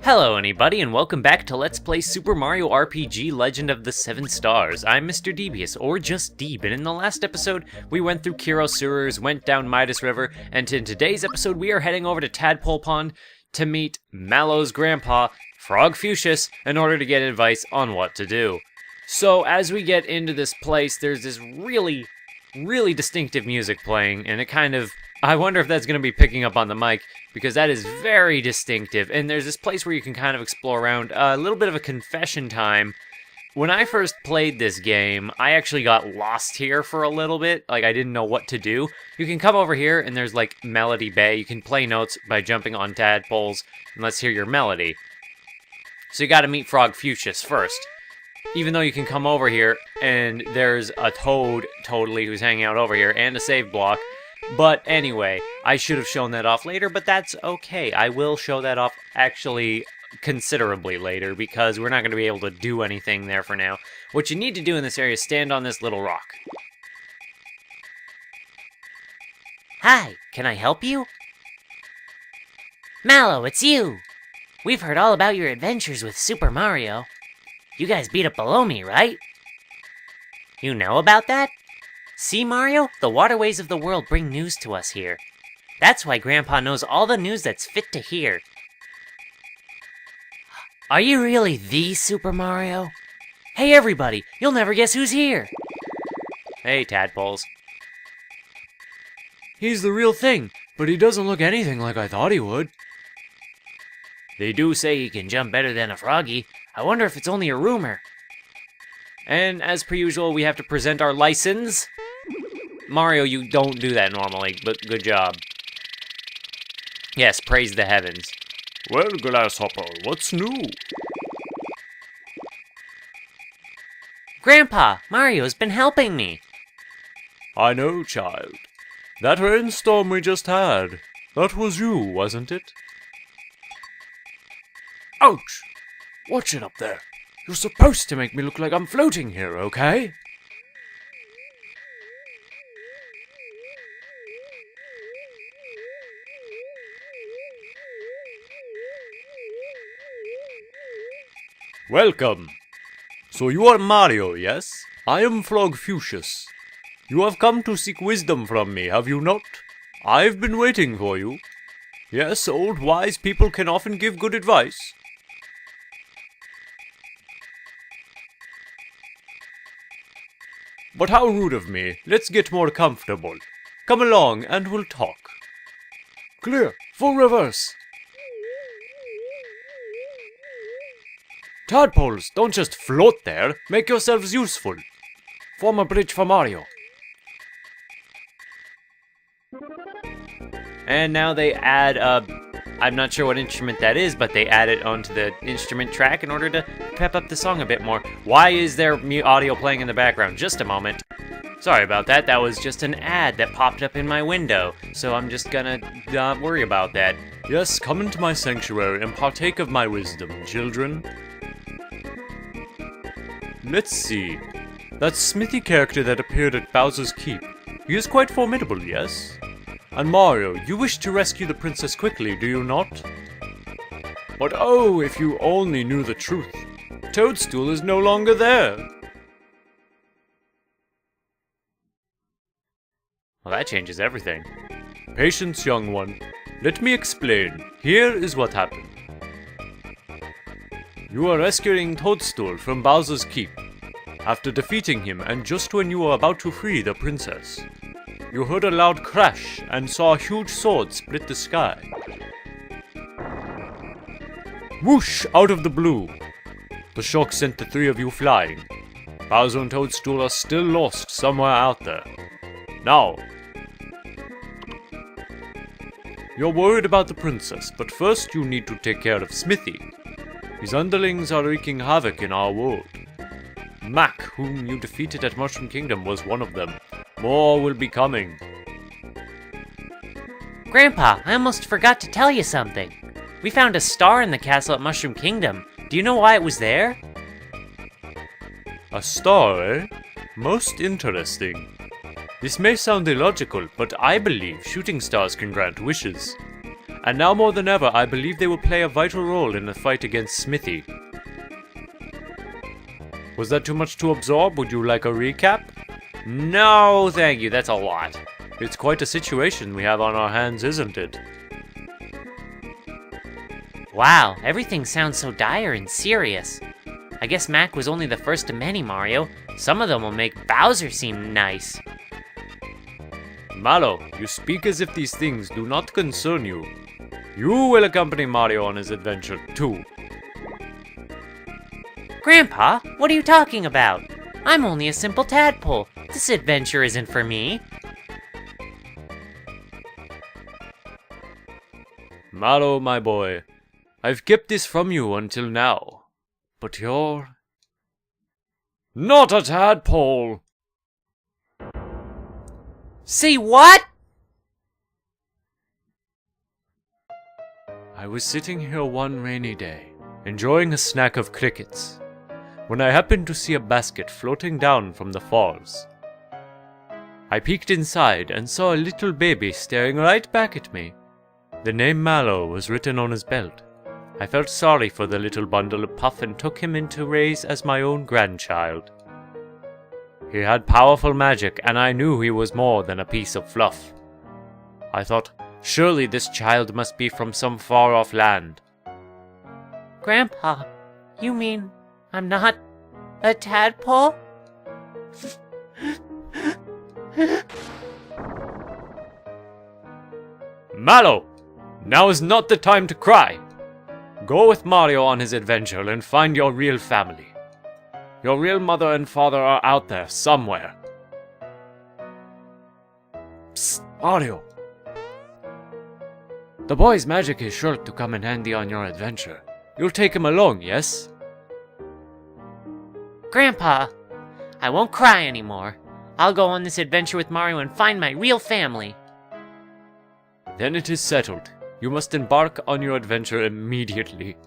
Hello anybody, and welcome back to Let's Play Super Mario RPG Legend of the Seven Stars. I'm Mr. Devious, or just Deeb, and in the last episode, we went through Kiro Sewers, went down Midas River, and in today's episode, we are heading over to Tadpole Pond to meet Mallow's grandpa, Frogfucius, in order to get advice on what to do. So, as we get into this place, there's this really distinctive music playing, and I wonder if that's going to be picking up on the mic, because that is very distinctive. And there's this place where you can kind of explore around. A little bit of a confession time. When I first played this game, I actually got lost here for a little bit. Like, I didn't know what to do. You can come over here, and there's, like, Melody Bay. You can play notes by jumping on tadpoles, and let's hear your melody. So you gotta meet Frogfucius first. Even though you can come over here, and there's a toad, totally, who's hanging out over here, and a save block. But anyway, I should have shown that off later, but that's okay. I will show that off actually considerably later, because we're not going to be able to do anything there for now. What you need to do in this area is stand on this little rock. Hi, can I help you? Mallow, it's you! We've heard all about your adventures with Super Mario. You guys beat up below me, right? You know about that? See, Mario? The waterways of the world bring news to us here. That's why Grandpa knows all the news that's fit to hear. Are you really the Super Mario? Hey everybody, you'll never guess who's here! Hey, tadpoles. He's the real thing, but he doesn't look anything like I thought he would. They do say he can jump better than a froggy. I wonder if it's only a rumor. And as per usual, we have to present our license. Mario, you don't do that normally, but good job. Yes, praise the heavens. Well, Grasshopper, what's new? Grandpa, Mario's been helping me. I know, child. That rainstorm we just had, that was you, wasn't it? Ouch! Watch it up there. You're supposed to make me look like I'm floating here, okay? Welcome. So you are Mario, yes? I am Frogfucius. You have come to seek wisdom from me, have you not? I've been waiting for you. Yes, old wise people can often give good advice. But how rude of me. Let's get more comfortable. Come along and we'll talk. Clear. Full reverse. Tadpoles, don't just float there. Make yourselves useful. Form a bridge for Mario. And now they add I'm not sure what instrument that is, but they add it onto the instrument track in order to pep up the song a bit more. Why is there audio playing in the background? Just a moment. Sorry about that. That was just an ad that popped up in my window, so I'm just gonna not worry about that. Yes, come into my sanctuary and partake of my wisdom, children. Let's see. That Smithy character that appeared at Bowser's Keep. He is quite formidable, yes? And Mario, you wish to rescue the princess quickly, do you not? But oh, if you only knew the truth. Toadstool is no longer there. Well, that changes everything. Patience, young one. Let me explain. Here is what happened. You are rescuing Toadstool from Bowser's Keep. After defeating him, and just when you were about to free the princess, you heard a loud crash and saw a huge sword split the sky. Whoosh! Out of the blue. The shock sent the three of you flying. Bowser and Toadstool are still lost somewhere out there. Now, you're worried about the princess, but first you need to take care of Smithy. His underlings are wreaking havoc in our world. Mac, whom you defeated at Mushroom Kingdom, was one of them. More will be coming. Grandpa, I almost forgot to tell you something. We found a star in the castle at Mushroom Kingdom. Do you know why it was there? A star, eh? Most interesting. This may sound illogical, but I believe shooting stars can grant wishes. And now more than ever, I believe they will play a vital role in the fight against Smithy. Was that too much to absorb? Would you like a recap? No, thank you, that's a lot. It's quite a situation we have on our hands, isn't it? Wow, everything sounds so dire and serious. I guess Mac was only the first of many, Mario. Some of them will make Bowser seem nice. Mallow, you speak as if these things do not concern you. You will accompany Mario on his adventure, too. Grandpa, what are you talking about? I'm only a simple tadpole. This adventure isn't for me. Mallow, my boy, I've kept this from you until now. But you're not a tadpole! See what? I was sitting here one rainy day, enjoying a snack of crickets, when I happened to see a basket floating down from the falls. I peeked inside and saw a little baby staring right back at me. The name Mallow was written on his belt. I felt sorry for the little bundle of puff and took him in to raise as my own grandchild. He had powerful magic, and I knew he was more than a piece of fluff. I thought, surely this child must be from some far-off land. Grandpa, you mean I'm not a tadpole? Mallow! Now is not the time to cry! Go with Mario on his adventure and find your real family. Your real mother and father are out there somewhere. Psst, Mario! The boy's magic is sure to come in handy on your adventure. You'll take him along, yes? Grandpa, I won't cry anymore. I'll go on this adventure with Mario and find my real family. Then it is settled. You must embark on your adventure immediately.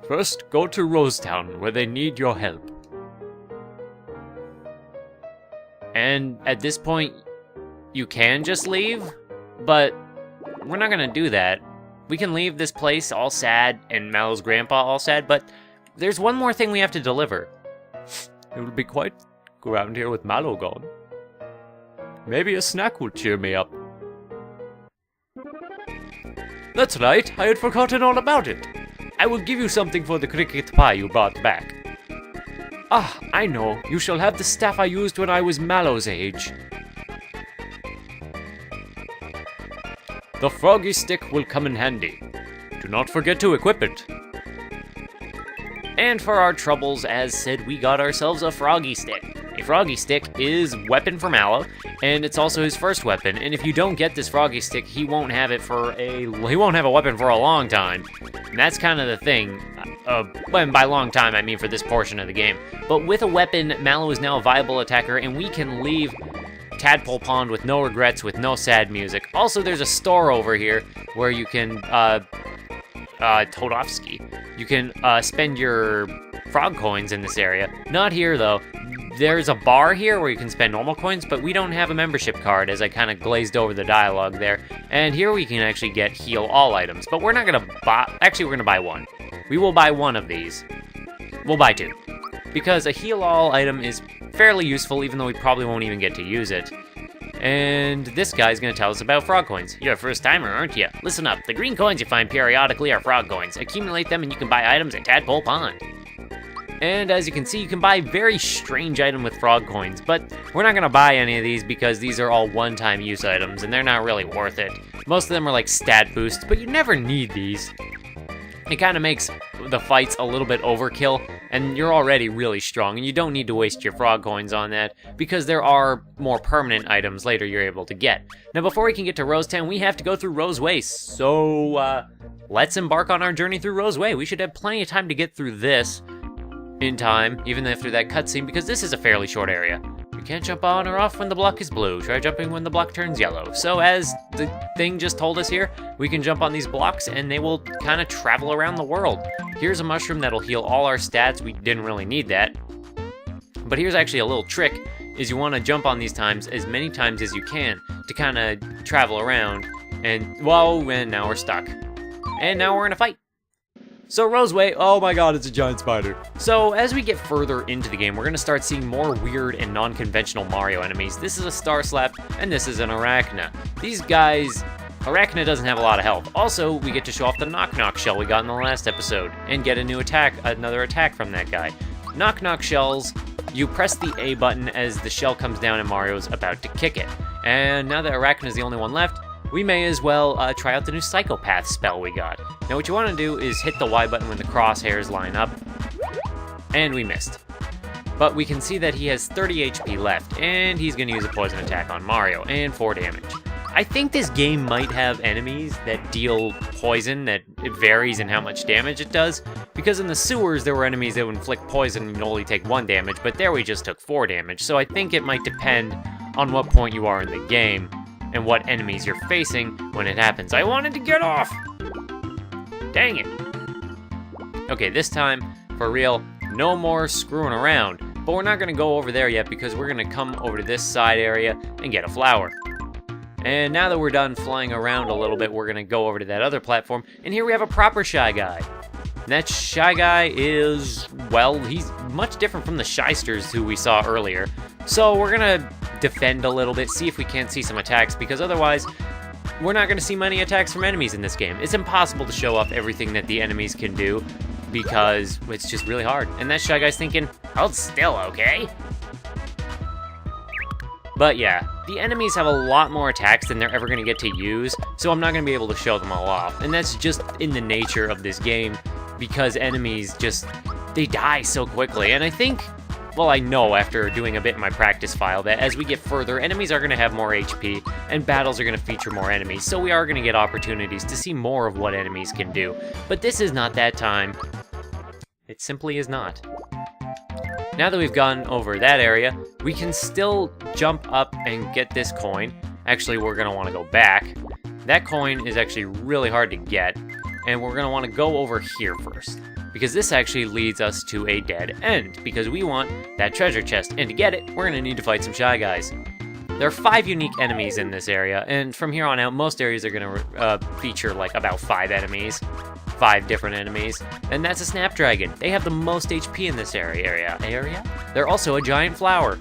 First, go to Rosetown, where they need your help. And at this point, you can just leave, but we're not gonna do that. We can leave this place all sad and Mallow's grandpa all sad, but there's one more thing we have to deliver. It will be quite around here with Mallow gone. Maybe a snack will cheer me up. That's right, I had forgotten all about it. I will give you something for the cricket pie you brought back. Ah, I know, you shall have the staff I used when I was Mallow's age. The froggy stick will come in handy. Do not forget to equip it. And for our troubles, as said, we got ourselves a froggy stick. A froggy stick is weapon for Mallow, and it's also his first weapon. And if you don't get this froggy stick, he won't have a weapon for a long time. And that's kind of the thing. And by long time, I mean for this portion of the game. But with a weapon, Mallow is now a viable attacker, and we can leave Tadpole Pond with no regrets, with no sad music. Also, there's a store over here where you can, Todovsky. You can, spend your frog coins in this area. Not here, though. There's a bar here where you can spend normal coins, but we don't have a membership card, as I kind of glazed over the dialogue there. And here we can actually get heal all items, but we're not gonna buy, actually we're gonna buy one. We will buy one of these. We'll buy two. Because a heal all item is fairly useful, even though we probably won't even get to use it. And this guy's gonna tell us about frog coins. You're a first timer, aren't you? Listen up, the green coins you find periodically are frog coins. Accumulate them and you can buy items at Tadpole Pond. And as you can see, you can buy very strange item with frog coins, but we're not gonna buy any of these because these are all one-time use items and they're not really worth it. Most of them are like stat boosts, but you never need these. It kind of makes the fights a little bit overkill, and you're already really strong, and you don't need to waste your frog coins on that, because there are more permanent items later you're able to get. Now, before we can get to Rosetown, we have to go through Rose Way, so let's embark on our journey through Rose Way. We should have plenty of time to get through this in time, even after that cutscene, because this is a fairly short area. You can't jump on or off when the block is blue. Try jumping when the block turns yellow. So as the thing just told us here, we can jump on these blocks and they will kind of travel around the world. Here's a mushroom that'll heal all our stats. We didn't really need that. But here's actually a little trick, is you want to jump on these times as many times as you can to kind of travel around. And, whoa, and now we're stuck. And now we're in a fight. So Roseway, oh my god, it's a giant spider. So as we get further into the game, we're gonna start seeing more weird and non-conventional Mario enemies. This is a Star Slap, and this is an Arachna. These guys, Arachna doesn't have a lot of health. Also, we get to show off the Knock Knock shell we got in the last episode, and get a new attack, another attack from that guy. Knock Knock shells, you press the A button as the shell comes down and Mario's about to kick it. And now that Arachna's the only one left, we may as well try out the new Psychopath spell we got. Now what you want to do is hit the Y button when the crosshairs line up, and we missed. But we can see that he has 30 HP left, and he's going to use a poison attack on Mario, and 4 damage. I think this game might have enemies that deal poison, that it varies in how much damage it does, because in the sewers there were enemies that would inflict poison and only take 1 damage, but there we just took 4 damage, so I think it might depend on what point you are in the game, and what enemies you're facing when it happens. I wanted to get off! Dang it. Okay, this time, for real, no more screwing around. But we're not gonna go over there yet because we're gonna come over to this side area and get a flower. And now that we're done flying around a little bit, we're gonna go over to that other platform, and here we have a proper Shy Guy. And that Shy Guy is, well, he's much different from the Shysters who we saw earlier. So we're gonna defend a little bit, see if we can't see some attacks, because otherwise, we're not gonna see many attacks from enemies in this game. It's impossible to show off everything that the enemies can do, because it's just really hard. And that Shy Guy's thinking, hold still, okay? But yeah, the enemies have a lot more attacks than they're ever gonna get to use, so I'm not gonna be able to show them all off. And that's just in the nature of this game, because enemies just, they die so quickly. And I think, well, I know after doing a bit in my practice file that as we get further, enemies are gonna have more HP, and battles are gonna feature more enemies, so we are gonna get opportunities to see more of what enemies can do. But this is not that time. It simply is not. Now that we've gone over that area, we can still jump up and get this coin. Actually, we're gonna wanna go back. That coin is actually really hard to get, and we're gonna wanna go over here first, because this actually leads us to a dead end, because we want that treasure chest, and to get it, we're gonna need to fight some Shy Guys. There are 5 unique enemies in this area, and from here on out, most areas are gonna feature like about 5 enemies. 5 different enemies, and that's a Snapdragon. They have the most HP in this area. They're also a giant flower.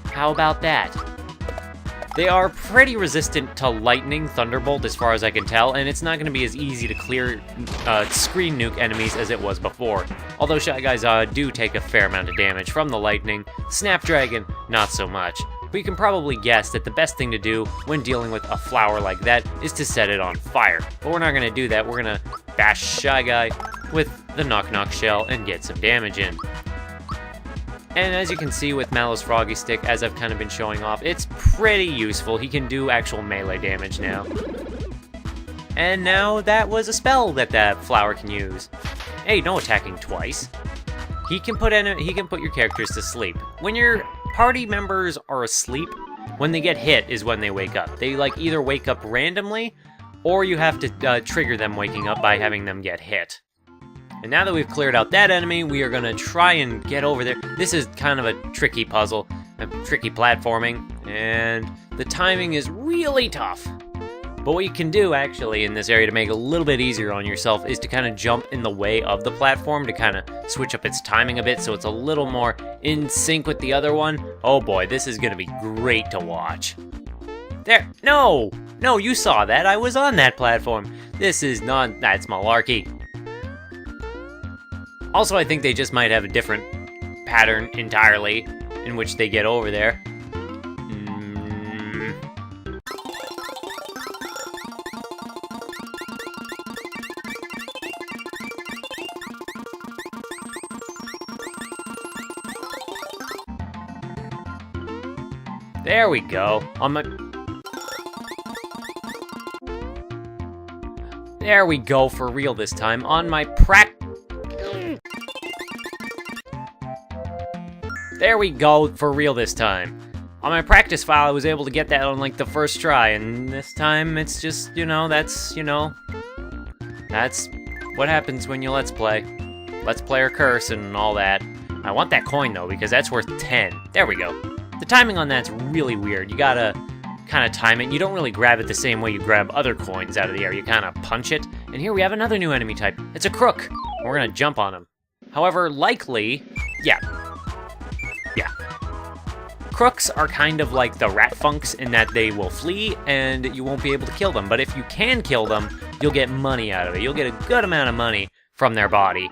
How about that? They are pretty resistant to lightning, Thunderbolt, as far as I can tell, and it's not going to be as easy to clear screen nuke enemies as it was before. Although Shy Guys do take a fair amount of damage from the lightning, Snapdragon, not so much. But you can probably guess that the best thing to do when dealing with a flower like that is to set it on fire. But we're not going to do that. We're going to bash Shy Guy with the Knock Knock shell and get some damage in. And as you can see with Mallow's Froggy Stick, as I've kind of been showing off, it's pretty useful. He can do actual melee damage now. And now that was a spell that that flower can use. Hey, no attacking twice. He can put your characters to sleep. When your party members are asleep, when they get hit is when they wake up. They like either wake up randomly, or you have to trigger them waking up by having them get hit. And now that we've cleared out that enemy, we are gonna try and get over there. This is kind of a tricky puzzle, a tricky platforming, and the timing is really tough. But what you can do, actually, in this area to make it a little bit easier on yourself is to kind of jump in the way of the platform to kind of switch up its timing a bit so it's a little more in sync with the other one. Oh boy, this is gonna be great to watch. There, no, you saw that, I was on that platform. This is not, that's malarkey. Also, I think they just might have a different pattern entirely in which they get over there. There we go. There we go, for real this time. On my There we go, for real this time. On my practice file, I was able to get that on like the first try, and this time it's just, that's what happens when you Let's Play. Let's Player curse and all that. I want that coin though, because that's worth 10. There we go. The timing on that's really weird. You gotta kind of time it. You don't really grab it the same way you grab other coins out of the air. You kind of punch it. And here we have another new enemy type. It's a crook. We're gonna jump on him. However, likely, yeah. Crooks are kind of like the rat funks in that they will flee and you won't be able to kill them. But if you can kill them, you'll get money out of it. You'll get a good amount of money from their body.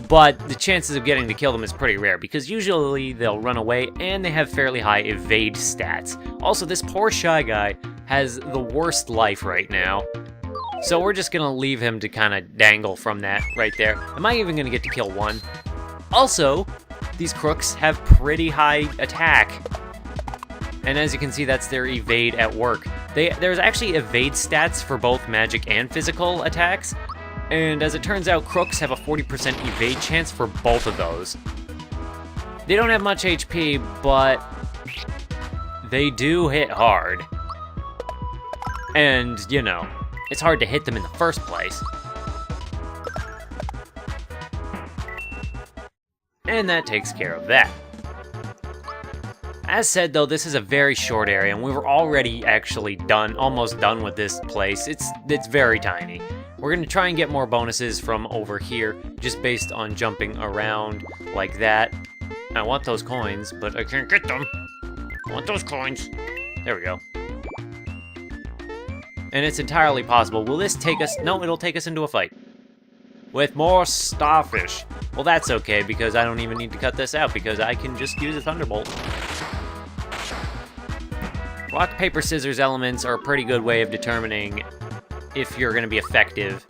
But the chances of getting to kill them is pretty rare because usually they'll run away and they have fairly high evade stats. Also, this poor Shy Guy has the worst life right now. So we're just gonna leave him to kind of dangle from that right there. Am I even gonna get to kill one? Also, these crooks have pretty high attack. And as you can see, that's their evade at work. There's actually evade stats for both magic and physical attacks. And as it turns out, crooks have a 40% evade chance for both of those. They don't have much HP, but they do hit hard. And, you know, it's hard to hit them in the first place. And that takes care of that. As said, though, this is a very short area, and we were already actually almost done with this place. It's very tiny. We're gonna try and get more bonuses from over here, just based on jumping around like that. I want those coins, but I can't get them. I want those coins. There we go. And it's entirely possible. Will this take us? No, it'll take us into a fight. With more starfish. Well, that's okay, because I don't even need to cut this out, because I can just use a thunderbolt. Rock, paper, scissors elements are a pretty good way of determining if you're going to be effective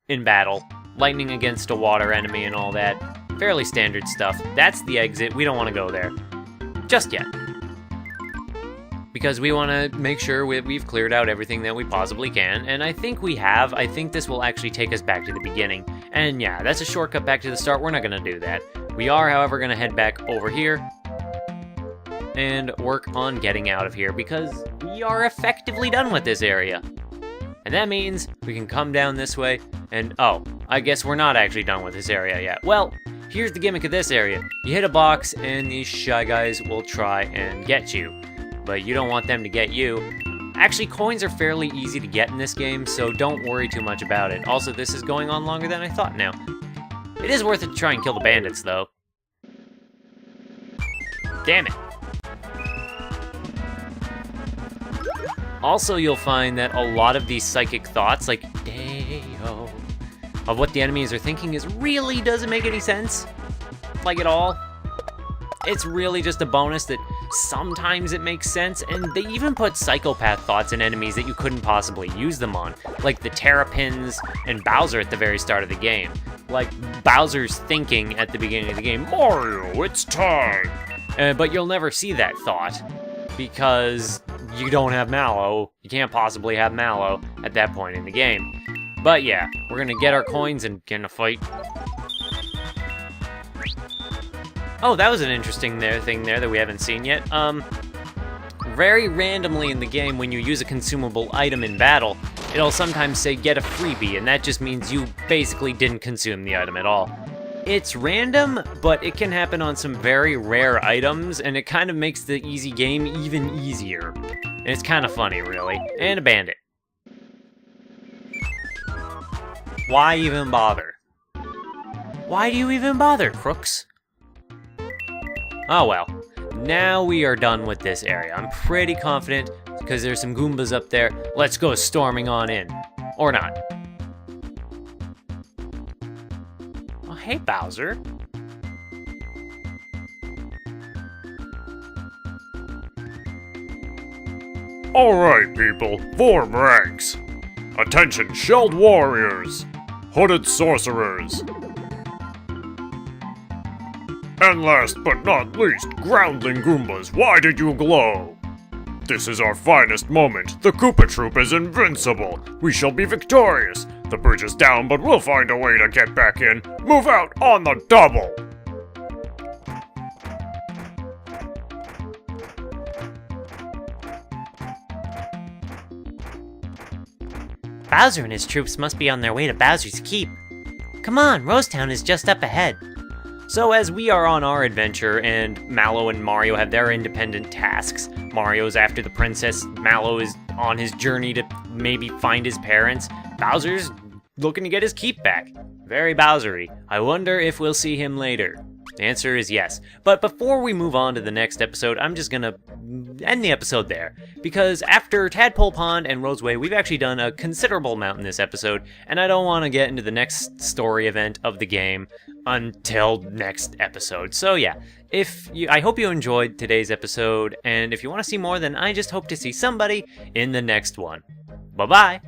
in battle. Lightning against a water enemy and all that. Fairly standard stuff. That's the exit. We don't want to go there. Just yet. Because we want to make sure we've cleared out everything that we possibly can, and I think we have. I think this will actually take us back to the beginning. And yeah, that's a shortcut back to the start. We're not going to do that. We are, however, going to head back over here and work on getting out of here, because we are effectively done with this area. And that means we can come down this way, and oh, I guess we're not actually done with this area yet. Well, here's the gimmick of this area. You hit a box, and these Shy Guys will try and get you. But you don't want them to get you. Actually, coins are fairly easy to get in this game, so don't worry too much about it. Also, this is going on longer than I thought now. It is worth it to try and kill the bandits, though. Damn it. Also, you'll find that a lot of these psychic thoughts, like Deo, of what the enemies are thinking really doesn't make any sense. Like at all. It's really just a bonus that sometimes it makes sense, and they even put psychopath thoughts in enemies that you couldn't possibly use them on, like the Terrapins and Bowser at the very start of the game. Like Bowser's thinking at the beginning of the game, Mario, it's time! But you'll never see that thought, because you don't have Mallow. You can't possibly have Mallow at that point in the game. But yeah, we're gonna get our coins and get in a fight. Oh, that was an interesting thing there that we haven't seen yet. Very randomly in the game, when you use a consumable item in battle, it'll sometimes say get a freebie, and that just means you basically didn't consume the item at all. It's random, but it can happen on some very rare items, and it kind of makes the easy game even easier. And it's kind of funny, really. And a bandit. Why even bother? Why do you even bother, crooks? Oh well, now we are done with this area. I'm pretty confident, because there's some Goombas up there. Let's go storming on in. Or not. Oh, hey, Bowser. Alright, people, form ranks. Attention, shelled warriors, hooded sorcerers, and last but not least, groundling Goombas, why did you glow? This is our finest moment. The Koopa Troop is invincible. We shall be victorious. The bridge is down, but we'll find a way to get back in. Move out on the double! Bowser and his troops must be on their way to Bowser's Keep. Come on, Rosetown is just up ahead. So as we are on our adventure and Mallow and Mario have their independent tasks, Mario's after the princess. Mallow is on his journey to maybe find his parents. Bowser's looking to get his keep back. Very Bowsery. I wonder if we'll see him later. The answer is yes. But before we move on to the next episode, I'm just gonna end the episode there. Because after Tadpole Pond and Roseway, we've actually done a considerable amount in this episode, and I don't want to get into the next story event of the game until next episode. So yeah, I hope you enjoyed today's episode, and if you want to see more, then I just hope to see somebody in the next one. Bye-bye!